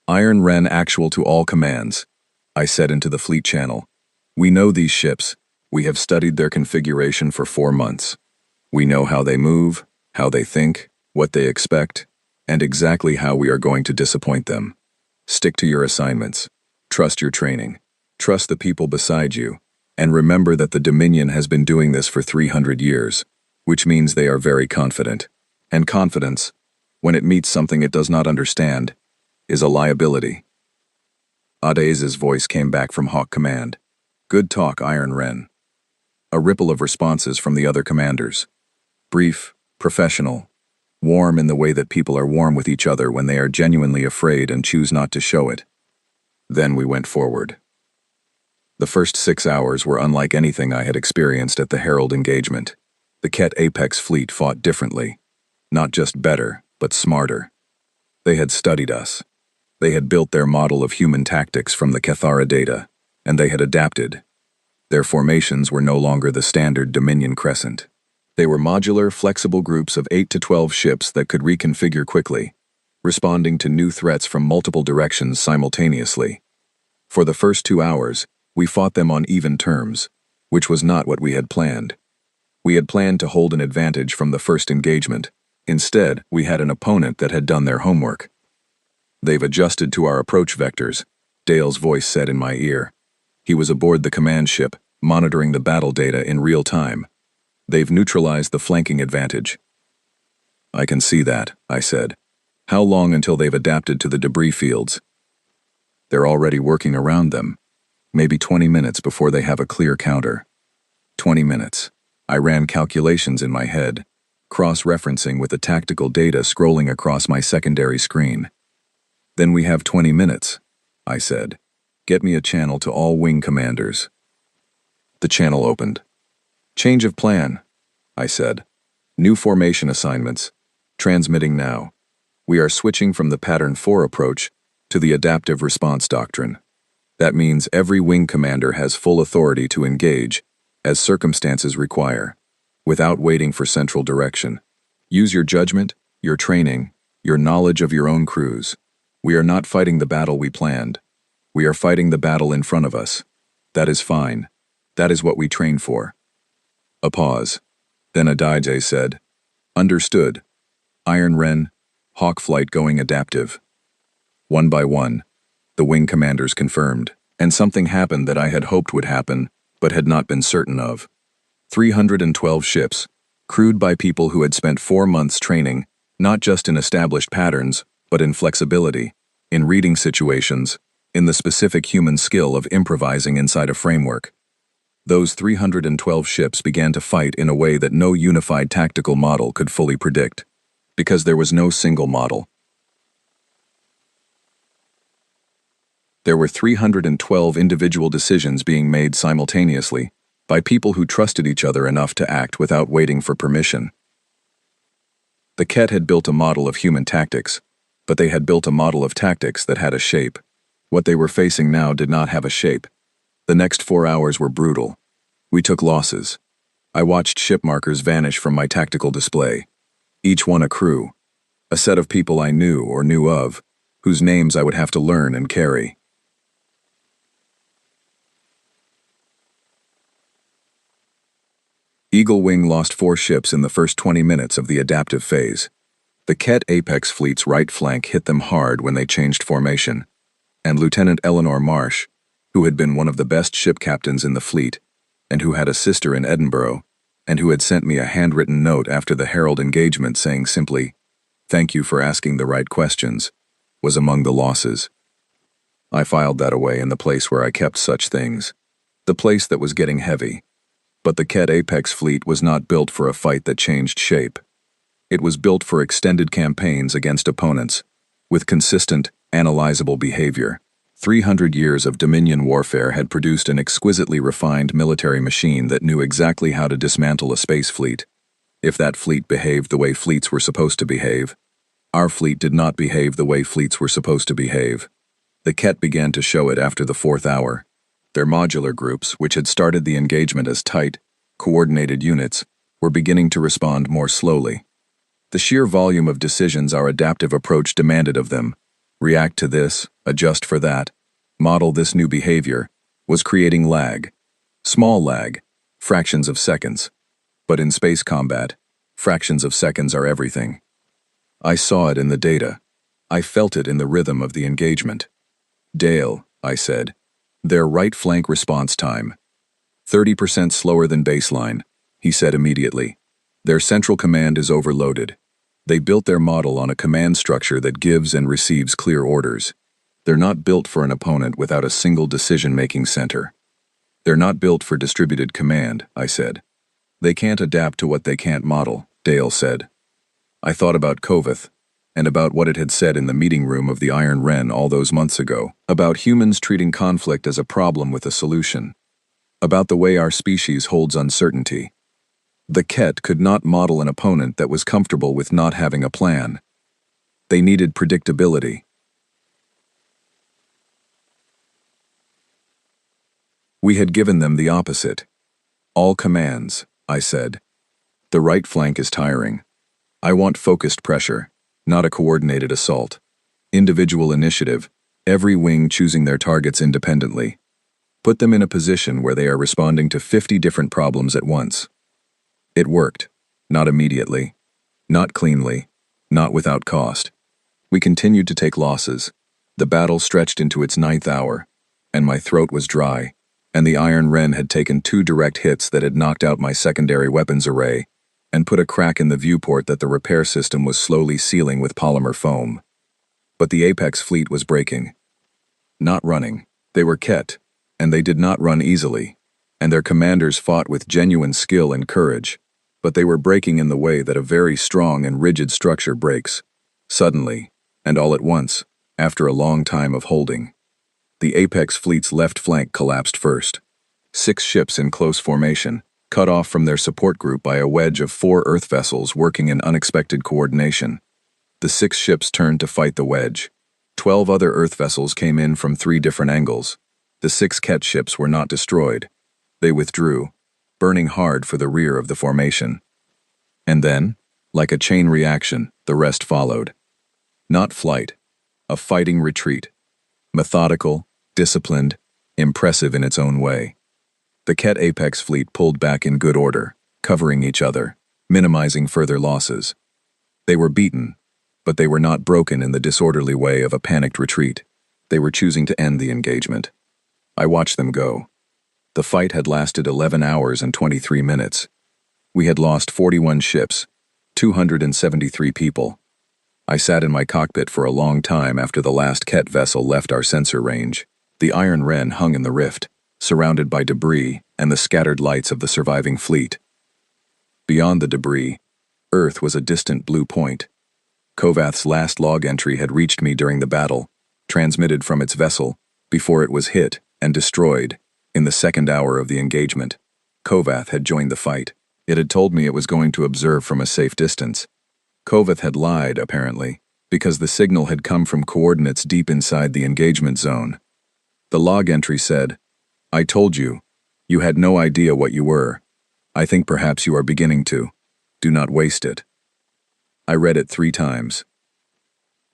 Iron Ren actual to all commands, I said into the fleet channel. We know these ships. We have studied their configuration for 4 months. We know how they move, how they think, what they expect, and exactly how we are going to disappoint them. Stick to your assignments. Trust your training. Trust the people beside you. And remember that the Dominion has been doing this for 300 years, which means they are very confident. And confidence, when it meets something it does not understand, is a liability. Ades's voice came back from Hawk Command. Good talk, Iron Ren. A ripple of responses from the other commanders. Brief, professional, warm in the way that people are warm with each other when they are genuinely afraid and choose not to show it. Then we went forward. The first 6 hours were unlike anything I had experienced at the Herald engagement. The Ket Apex fleet fought differently. Not just better, but smarter. They had studied us. They had built their model of human tactics from the Cathara data, and they had adapted. Their formations were no longer the standard Dominion crescent. They were modular, flexible groups of 8 to 12 ships that could reconfigure quickly, responding to new threats from multiple directions simultaneously. For the first 2 hours, we fought them on even terms, which was not what we had planned. We had planned to hold an advantage from the first engagement. Instead, we had an opponent that had done their homework. They've adjusted to our approach vectors, Dale's voice said in my ear. He was aboard the command ship, monitoring the battle data in real time. They've neutralized the flanking advantage. I can see that, I said. How long until they've adapted to the debris fields? They're already working around them. Maybe 20 minutes before they have a clear counter. 20 minutes. I ran calculations in my head, cross-referencing with the tactical data scrolling across my secondary screen. Then we have 20 minutes, I said. Get me a channel to all wing commanders. The channel opened. Change of plan, I said. New formation assignments. Transmitting now. We are switching from the Pattern 4 approach to the Adaptive Response Doctrine. That means every wing commander has full authority to engage, as circumstances require, without waiting for central direction. Use your judgment, your training, your knowledge of your own crews. We are not fighting the battle we planned. We are fighting the battle in front of us. That is fine. That is what we train for. A pause. Then Adije said, Understood. Iron Ren, Hawk Flight going adaptive. One by one, the wing commanders confirmed, and something happened that I had hoped would happen, but had not been certain of. 312 ships, crewed by people who had spent 4 months training, not just in established patterns, but in flexibility, in reading situations, in the specific human skill of improvising inside a framework. Those 312 ships began to fight in a way that no unified tactical model could fully predict, because there was no single model. There were 312 individual decisions being made simultaneously by people who trusted each other enough to act without waiting for permission. The Ket had built a model of human tactics, but they had built a model of tactics that had a shape. What they were facing now did not have a shape. The next 4 hours were brutal. We took losses. I watched ship markers vanish from my tactical display. Each one a crew, a set of people I knew or knew of, whose names I would have to learn and carry. Eagle Wing lost 4 ships in the first 20 minutes of the adaptive phase. The Ket Apex fleet's right flank hit them hard when they changed formation, and Lieutenant Eleanor Marsh, who had been one of the best ship captains in the fleet, and who had a sister in Edinburgh, and who had sent me a handwritten note after the Herald engagement saying simply, "Thank you for asking the right questions," was among the losses. I filed that away in the place where I kept such things, the place that was getting heavy. But the Ket Apex fleet was not built for a fight that changed shape. It was built for extended campaigns against opponents, with consistent, analyzable behavior. 300 years of Dominion warfare had produced an exquisitely refined military machine that knew exactly how to dismantle a space fleet. If that fleet behaved the way fleets were supposed to behave, our fleet did not behave the way fleets were supposed to behave. The Ket began to show it after the 4th hour. Their modular groups, which had started the engagement as tight, coordinated units, were beginning to respond more slowly. The sheer volume of decisions our adaptive approach demanded of them, react to this, adjust for that, model this new behavior, was creating lag. Small lag, fractions of seconds. But in space combat, fractions of seconds are everything. I saw it in the data. I felt it in the rhythm of the engagement. Dale, I said, their right flank response time. 30% slower than baseline, he said immediately. Their central command is overloaded. They built their model on a command structure that gives and receives clear orders. They're not built for an opponent without a single decision-making center. They're not built for distributed command, I said. They can't adapt to what they can't model, Dale said. I thought about Koveth, and about what it had said in the meeting room of the Iron Wren all those months ago, about humans treating conflict as a problem with a solution, about the way our species holds uncertainty. The Ket could not model an opponent that was comfortable with not having a plan. They needed predictability. We had given them the opposite. All commands, I said. The right flank is tiring. I want focused pressure, not a coordinated assault. Individual initiative, every wing choosing their targets independently. Put them in a position where they are responding to 50 different problems at once. It worked. Not immediately. Not cleanly. Not without cost. We continued to take losses. The battle stretched into its 9th hour, and my throat was dry, and the Iron Wren had taken 2 direct hits that had knocked out my secondary weapons array and put a crack in the viewport that the repair system was slowly sealing with polymer foam. But the Apex fleet was breaking. Not running. They were Ket, and they did not run easily, and their commanders fought with genuine skill and courage, but they were breaking in the way that a very strong and rigid structure breaks, suddenly, and all at once, after a long time of holding. The Apex fleet's left flank collapsed first. 6 ships in close formation, cut off from their support group by a wedge of 4 Earth vessels working in unexpected coordination. The 6 ships turned to fight the wedge. 12 other Earth vessels came in from 3 different angles. The 6 Ket ships were not destroyed. They withdrew, burning hard for the rear of the formation. And then, like a chain reaction, the rest followed. Not flight, a fighting retreat. Methodical, disciplined, impressive in its own way. The Ket Apex fleet pulled back in good order, covering each other, minimizing further losses. They were beaten, but they were not broken in the disorderly way of a panicked retreat. They were choosing to end the engagement. I watched them go. The fight had lasted 11 hours and 23 minutes. We had lost 41 ships, 273 people. I sat in my cockpit for a long time after the last Ket vessel left our sensor range. The Iron Wren hung in the rift, surrounded by debris and the scattered lights of the surviving fleet. Beyond the debris, Earth was a distant blue point. Kovath's last log entry had reached me during the battle, transmitted from its vessel, before it was hit and destroyed in the 2nd hour of the engagement. Kovath had joined the fight. It had told me it was going to observe from a safe distance. Kovath had lied, apparently, because the signal had come from coordinates deep inside the engagement zone. The log entry said, "I told you. You had no idea what you were. I think perhaps you are beginning to. Do not waste it." I read it 3 times.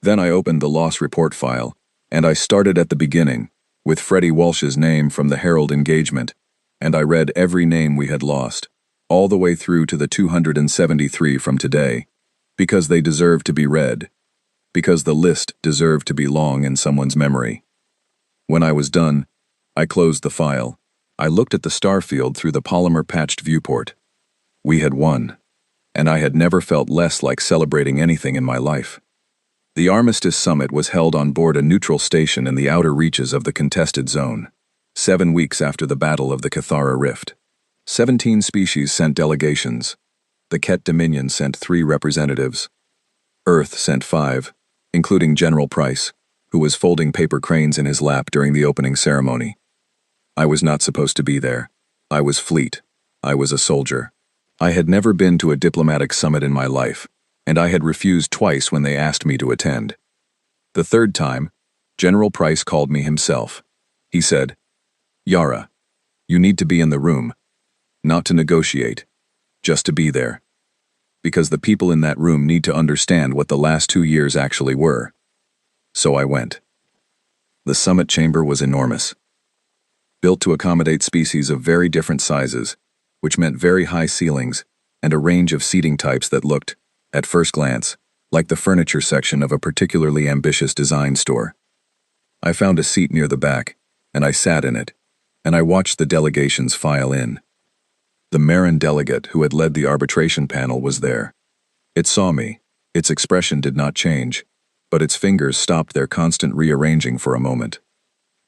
Then I opened the loss report file, and I started at the beginning, with Freddie Walsh's name from the Herald engagement, and I read every name we had lost, all the way through to the 273 from today, because they deserve to be read, because the list deserved to be long in someone's memory. When I was done, I closed the file. I looked at the starfield through the polymer-patched viewport. We had won, and I had never felt less like celebrating anything in my life. The Armistice Summit was held on board a neutral station in the outer reaches of the contested zone, 7 weeks after the Battle of the Cathara Rift. 17 species sent delegations. The Ket Dominion sent 3 representatives. Earth sent 5, including General Price, who was folding paper cranes in his lap during the opening ceremony. I was not supposed to be there. I was fleet. I was a soldier. I had never been to a diplomatic summit in my life, and I had refused twice when they asked me to attend. The 3rd time, General Price called me himself. He said, "Yara, you need to be in the room, not to negotiate, just to be there. Because the people in that room need to understand what the last 2 years actually were." So I went. The summit chamber was enormous, built to accommodate species of very different sizes, which meant very high ceilings and a range of seating types that looked, at first glance, like the furniture section of a particularly ambitious design store. I found a seat near the back, and I sat in it, and I watched the delegations file in. The Marin delegate who had led the arbitration panel was there. It saw me. Its expression did not change, but its fingers stopped their constant rearranging for a moment.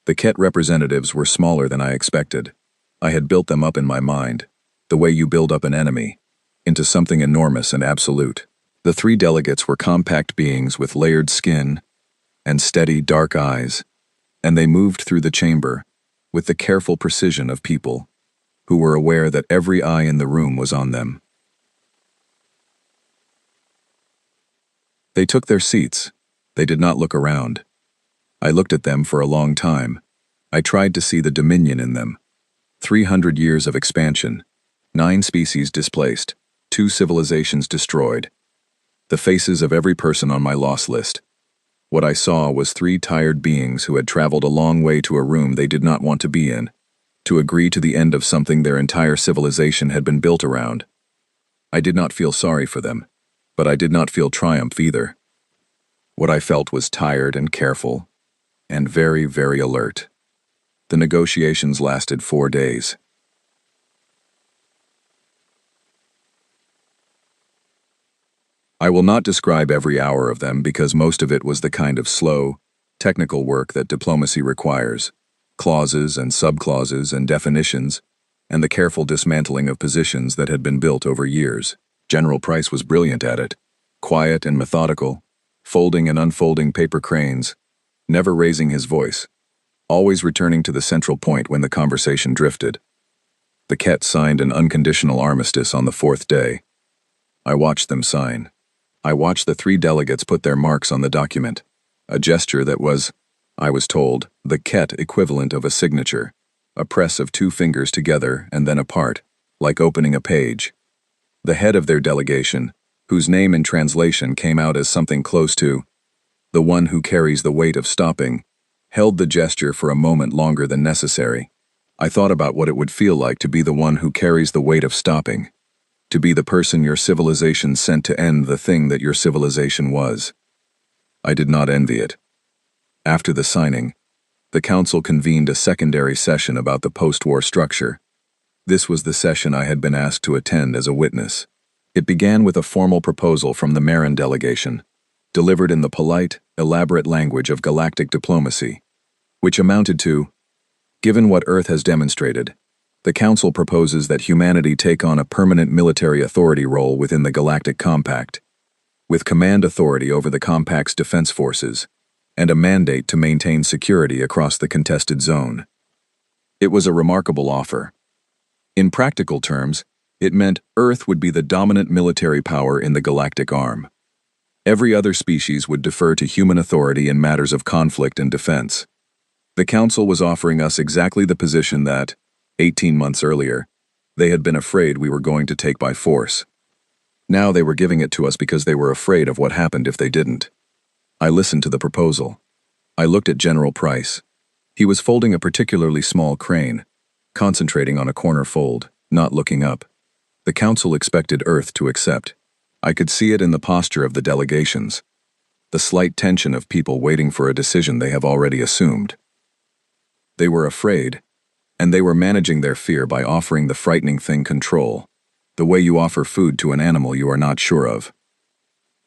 The Ket representatives were smaller than I expected. I had built them up in my mind, the way you build up an enemy, into something enormous and absolute. The 3 delegates were compact beings with layered skin and steady, dark eyes, and they moved through the chamber with the careful precision of people who were aware that every eye in the room was on them. They took their seats. They did not look around. I looked at them for a long time. I tried to see the dominion in them. 300 years of expansion, 9 species displaced, 2 civilizations destroyed. The faces of every person on my loss list. What I saw was 3 tired beings who had traveled a long way to a room they did not want to be in, to agree to the end of something their entire civilization had been built around. I did not feel sorry for them, but I did not feel triumph either. What I felt was tired and careful, and very, very alert. The negotiations lasted 4 days. I will not describe every hour of them because most of it was the kind of slow, technical work that diplomacy requires, clauses and subclauses and definitions, and the careful dismantling of positions that had been built over years. General Price was brilliant at it, quiet and methodical, folding and unfolding paper cranes, never raising his voice, always returning to the central point when the conversation drifted. The Ket signed an unconditional armistice on the 4th day. I watched them sign. I watched the 3 delegates put their marks on the document, a gesture that was, I was told, the Ket equivalent of a signature, a press of 2 fingers together and then apart, like opening a page. The head of their delegation, whose name in translation came out as something close to the one who carries the weight of stopping, held the gesture for a moment longer than necessary. I thought about what it would feel like to be the one who carries the weight of stopping, to be the person your civilization sent to end the thing that your civilization was. I did not envy it. After the signing, the council convened a secondary session about the post-war structure. This was the session I had been asked to attend as a witness. It began with a formal proposal from the Marin delegation, delivered in the polite, elaborate language of galactic diplomacy, which amounted to, given what Earth has demonstrated, the Council proposes that humanity take on a permanent military authority role within the Galactic Compact, with command authority over the Compact's defense forces, and a mandate to maintain security across the contested zone. It was a remarkable offer. In practical terms, it meant Earth would be the dominant military power in the galactic arm. Every other species would defer to human authority in matters of conflict and defense. The Council was offering us exactly the position that, 18 months earlier, they had been afraid we were going to take by force. Now they were giving it to us because they were afraid of what happened if they didn't. I listened to the proposal. I looked at General Price. He was folding a particularly small crane, concentrating on a corner fold, not looking up. The Council expected Earth to accept. I could see it in the posture of the delegations, the slight tension of people waiting for a decision they have already assumed. They were afraid, and they were managing their fear by offering the frightening thing control, the way you offer food to an animal you are not sure of.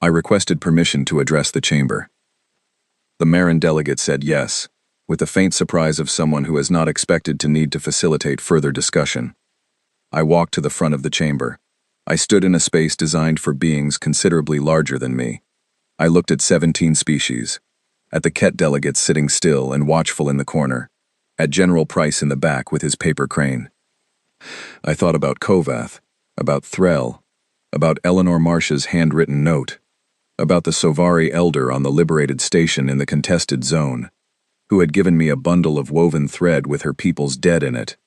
I requested permission to address the chamber. The Marin delegate said yes, with the faint surprise of someone who has not expected to need to facilitate further discussion. I walked to the front of the chamber. I stood in a space designed for beings considerably larger than me. I looked at 17 species, at the Ket delegates sitting still and watchful in the corner, at General Price in the back with his paper crane. I thought about Kovath, about Threll, about Eleanor Marsh's handwritten note, about the Sovari elder on the liberated station in the contested zone, who had given me a bundle of woven thread with her people's dead in it,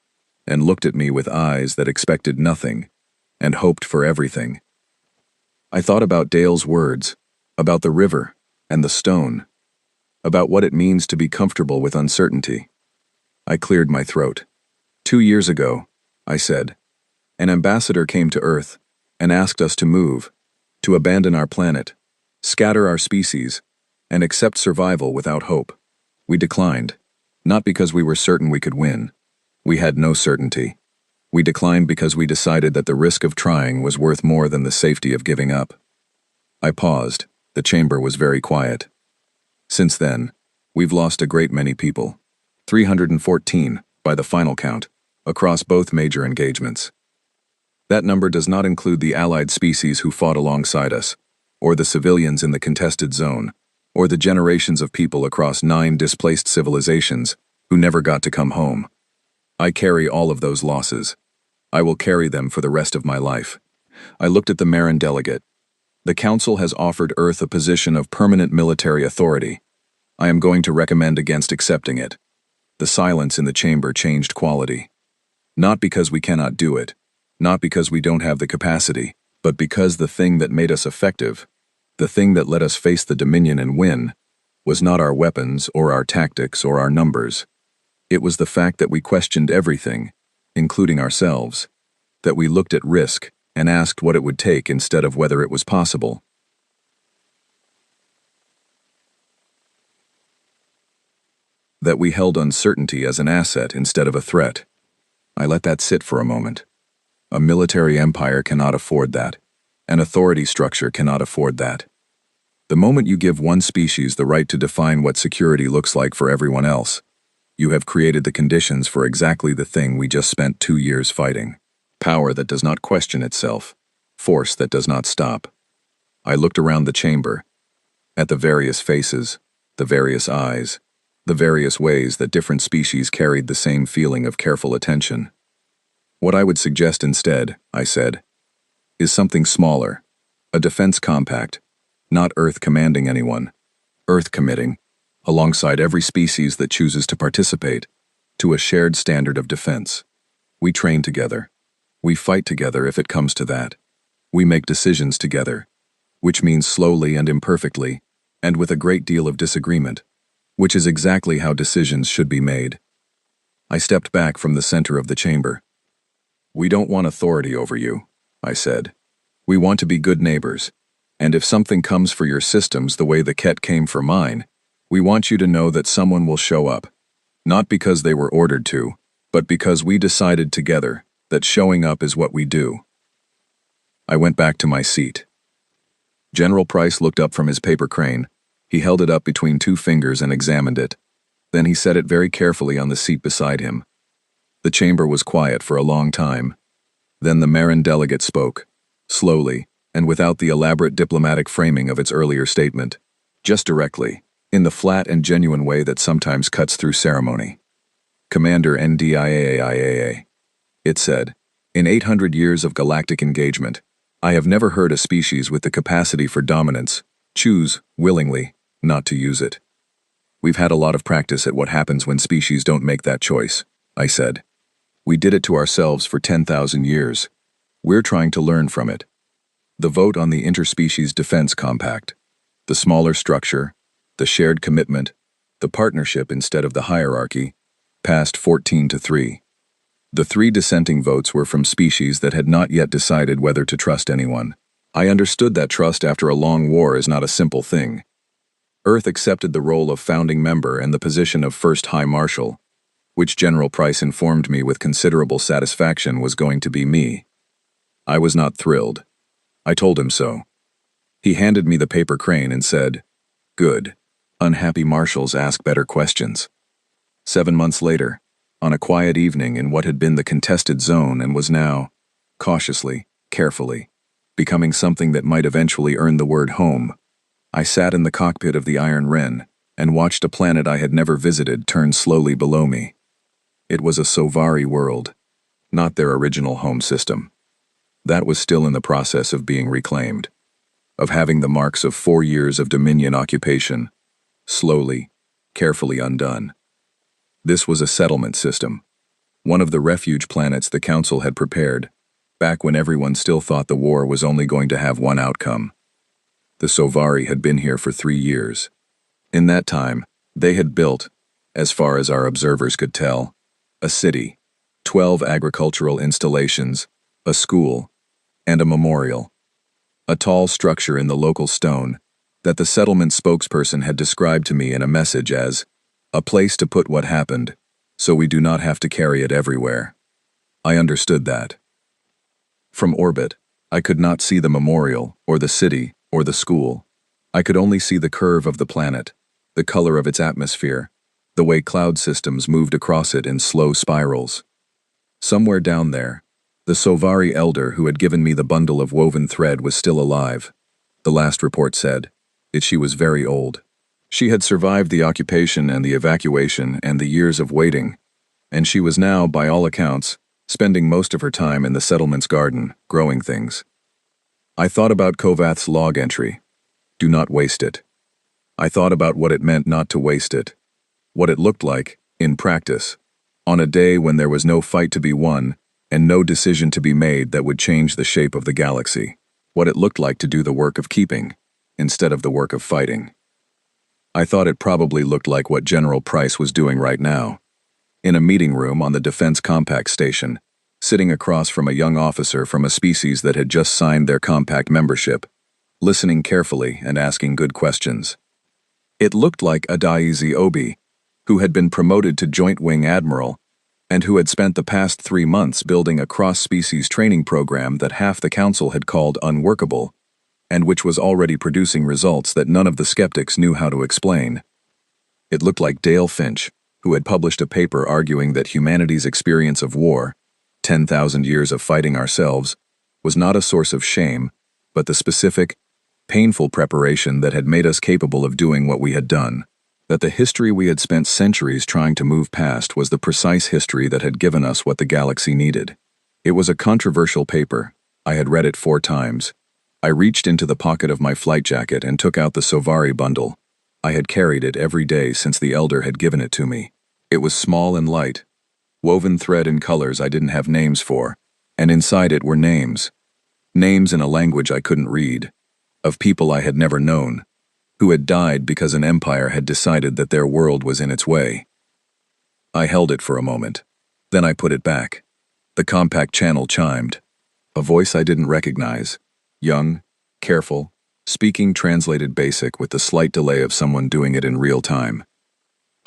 and looked at me with eyes that expected nothing and hoped for everything. I thought about Dale's words, about the river and the stone, about what it means to be comfortable with uncertainty. I cleared my throat. 2 years ago, I said, an ambassador came to Earth and asked us to move, to abandon our planet, scatter our species, and accept survival without hope. We declined, not because we were certain we could win. We had no certainty. We declined because we decided that the risk of trying was worth more than the safety of giving up. I paused. The chamber was very quiet. Since then, we've lost a great many people. 314, by the final count, across both major engagements. That number does not include the allied species who fought alongside us, or the civilians in the contested zone, or the generations of people across 9 displaced civilizations who never got to come home. I carry all of those losses. I will carry them for the rest of my life. I looked at the Marin delegate. The Council has offered Earth a position of permanent military authority. I am going to recommend against accepting it. The silence in the chamber changed quality. Not because we cannot do it, not because we don't have the capacity, but because the thing that made us effective, the thing that let us face the Dominion and win, was not our weapons or our tactics or our numbers. It was the fact that we questioned everything, including ourselves, that we looked at risk and asked what it would take instead of whether it was possible. That we held uncertainty as an asset instead of a threat. I let that sit for a moment. A military empire cannot afford that. An authority structure cannot afford that. The moment you give one species the right to define what security looks like for everyone else, you have created the conditions for exactly the thing we just spent 2 years fighting. Power that does not question itself. Force that does not stop. I looked around the chamber, at the various faces, the various eyes, the various ways that different species carried the same feeling of careful attention. What I would suggest instead, I said, is something smaller, a defense compact, not Earth commanding anyone, Earth committing, alongside every species that chooses to participate, to a shared standard of defense. We train together. We fight together if it comes to that. We make decisions together, which means slowly and imperfectly, and with a great deal of disagreement, which is exactly how decisions should be made. I stepped back from the center of the chamber. We don't want authority over you, I said. We want to be good neighbors, and if something comes for your systems the way the Ket came for mine, we want you to know that someone will show up, not because they were ordered to, but because we decided together that showing up is what we do. I went back to my seat. General Price looked up from his paper crane. He held it up between 2 fingers and examined it. Then he set it very carefully on the seat beside him. The chamber was quiet for a long time. Then the Marin delegate spoke, slowly, and without the elaborate diplomatic framing of its earlier statement, just directly, in the flat and genuine way that sometimes cuts through ceremony. Commander NDIAIAA. It said, in 800 years of galactic engagement, I have never heard a species with the capacity for dominance choose, willingly, not to use it. We've had a lot of practice at what happens when species don't make that choice, I said. We did it to ourselves for 10,000 years. We're trying to learn from it. The vote on the Interspecies Defense Compact, the smaller structure, the shared commitment, the partnership instead of the hierarchy, passed 14-3. The 3 dissenting votes were from species that had not yet decided whether to trust anyone. I understood that trust after a long war is not a simple thing. Earth accepted the role of founding member and the position of First High Marshal, which General Price informed me with considerable satisfaction was going to be me. I was not thrilled. I told him so. He handed me the paper crane and said, "Good. Unhappy marshals ask better questions." 7 months later, on a quiet evening in what had been the contested zone and was now, cautiously, carefully, becoming something that might eventually earn the word home, I sat in the cockpit of the Iron Wren and watched a planet I had never visited turn slowly below me. It was a Sovari world, not their original home system. That was still in the process of being reclaimed, of having the marks of 4 years of Dominion occupation, slowly, carefully undone. This was a settlement system, one of the refuge planets the Council had prepared, back when everyone still thought the war was only going to have one outcome. The Sovari had been here for 3 years. In that time, they had built, as far as our observers could tell, a city, 12 agricultural installations, a school, and a memorial. A tall structure in the local stone that the settlement spokesperson had described to me in a message as a place to put what happened, so we do not have to carry it everywhere. I understood that. From orbit, I could not see the memorial, or the city, or the school. I could only see the curve of the planet, the color of its atmosphere, the way cloud systems moved across it in slow spirals. Somewhere down there, the Sovari elder who had given me the bundle of woven thread was still alive. The last report said, she was very old. She had survived the occupation and the evacuation and the years of waiting, and she was now, by all accounts, spending most of her time in the settlement's garden, growing things. I thought about Kovath's log entry, "Do not waste it." I thought about what it meant not to waste it, what it looked like, in practice, on a day when there was no fight to be won and no decision to be made that would change the shape of the galaxy, what it looked like to do the work of keeping, instead of the work of fighting. I thought it probably looked like what General Price was doing right now, in a meeting room on the Defense Compact Station, sitting across from a young officer from a species that had just signed their compact membership, listening carefully and asking good questions. It looked like Adaizi Obi, who had been promoted to Joint Wing Admiral and who had spent the past 3 months building a cross-species training program that half the Council had called unworkable, and which was already producing results that none of the skeptics knew how to explain. It looked like Dale Finch, who had published a paper arguing that humanity's experience of war, 10,000 years of fighting ourselves, was not a source of shame, but the specific, painful preparation that had made us capable of doing what we had done. That the history we had spent centuries trying to move past was the precise history that had given us what the galaxy needed. It was a controversial paper. I had read it 4 times. I reached into the pocket of my flight jacket and took out the Sovari bundle. I had carried it every day since the elder had given it to me. It was small and light, woven thread in colors I didn't have names for, and inside it were names. Names in a language I couldn't read, of people I had never known, who had died because an empire had decided that their world was in its way. I held it for a moment. Then I put it back. The compact channel chimed. A voice I didn't recognize. Young, careful, speaking translated basic with the slight delay of someone doing it in real time.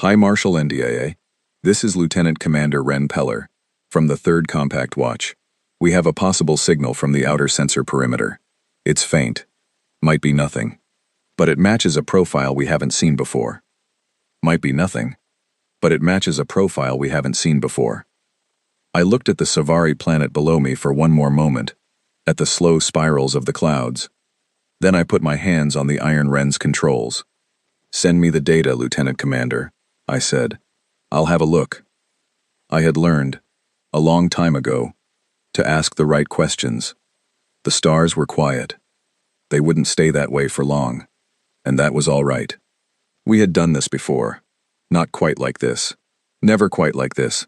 Hi Marshal NDAA. This is Lieutenant Commander Ren Peller, from the 3rd Compact Watch. We have a possible signal from the outer sensor perimeter. It's faint. Might be nothing. But it matches a profile we haven't seen before. Might be nothing. But it matches a profile we haven't seen before. I looked at the Sovari planet below me for one more moment, at the slow spirals of the clouds. Then I put my hands on the Iron Wren's controls. "Send me the data, Lieutenant Commander," I said. "I'll have a look." I had learned, a long time ago, to ask the right questions. The stars were quiet. They wouldn't stay that way for long, and that was all right. We had done this before. Not quite like this. Never quite like this.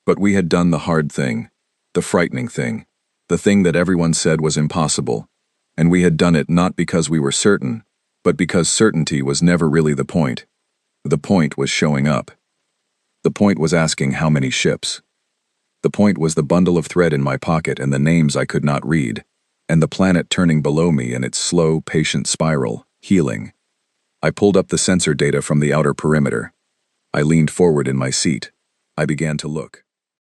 But we had done the hard thing, the frightening thing, the thing that everyone said was impossible, and we had done it not because we were certain, but because certainty was never really the point. The point was showing up. The point was asking how many ships. The point was the bundle of thread in my pocket and the names I could not read, and the planet turning below me in its slow, patient spiral, healing. I pulled up the sensor data from the outer perimeter. I leaned forward in my seat. I began to look.